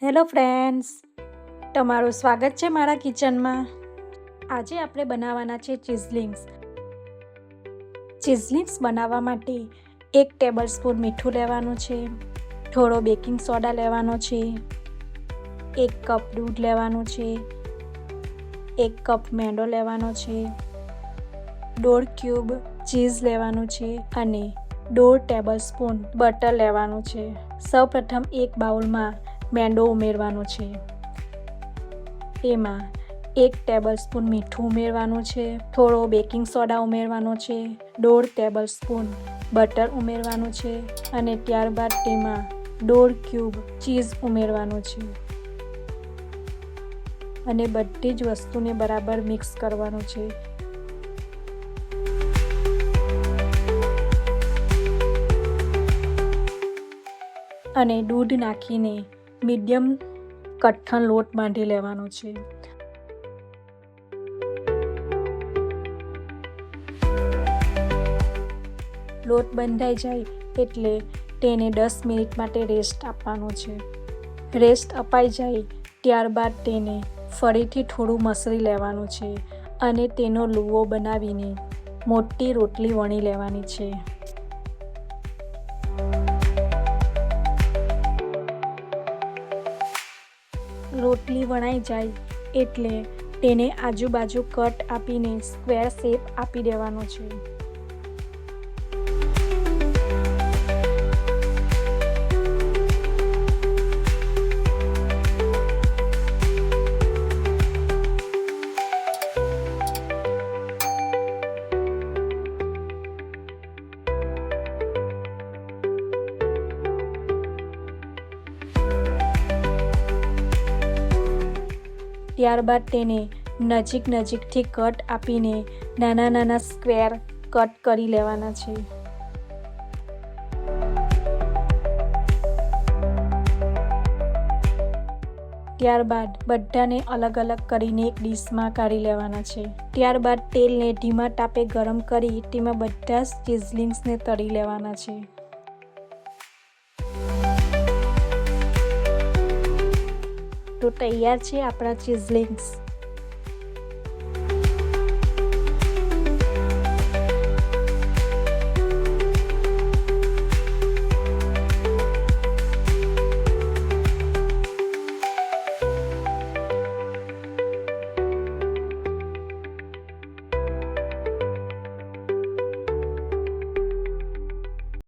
Hello friends, તમારું સ્વાગત છે મારા કિચનમાં. આજે આપણે બનાવવાના છે ચીઝલિંગ્સ બનાવવા માટે 1 ટેબલસ્પૂન મીઠું લેવાનું છે, થોડો બેકિંગ સોડા લેવાનો છે, 1 કપ દૂધ લેવાનું છે, 1 કપ મેંદો લેવાનો છે, 1.5 ક્યુબ ચીઝ લેવાનું છે અને 1.5 ટેબલસ્પૂન બટર લેવાનું છે. સૌપ્રથમ એક બાઉલમાં મેંદો ઉમેરવાનો છે, તેમાં 1 ટેબલસ્પૂન મીઠું ઉમેરવાનું છે, થોડો બેકિંગ સોડા ઉમેરવાનો છે, 1.5 ટેબલસ્પૂન બટર ઉમેરવાનું છે અને ત્યારબાદ તેમાં 1.5 ક્યુબ ચીઝ ઉમેરવાનું છે અને બધી જ વસ્તુને બરાબર મિક્સ કરવાનું છે. અને દૂધ નાખીને મીડિયમ કઠણ લોટ બાંધી લેવાનો છે. લોટ બંધાઈ જાય એટલે તેને 10 મિનિટ માટે રેસ્ટ આપવાનો છે. રેસ્ટ અપાઈ જાય ત્યારબાદ તેને ફરીથી થોડું મસળી લેવાનું છે અને તેનો લુવો બનાવીને મોટી રોટલી વણી લેવાની છે. રોટલી વણાઈ જાય એટલે તેને આજુબાજુ કટ આપીને સ્ક્વેર શેપ આપી દેવાનો છે. ત્યારબાદ તેને નજીકથી કટ આપીને નાના સ્ક્વેર કટ કરી લેવાના છે. ત્યારબાદ બધાને અલગ કરીને એક ડીશમાં કાઢી લેવાના છે. ત્યારબાદ તેલને ધીમા તાપે ગરમ કરી તેમાં બધા જ ચીઝલિંગ્સને તળી લેવાના છે. તો તૈયાર છે આપણા ચીઝલિંગ્સ.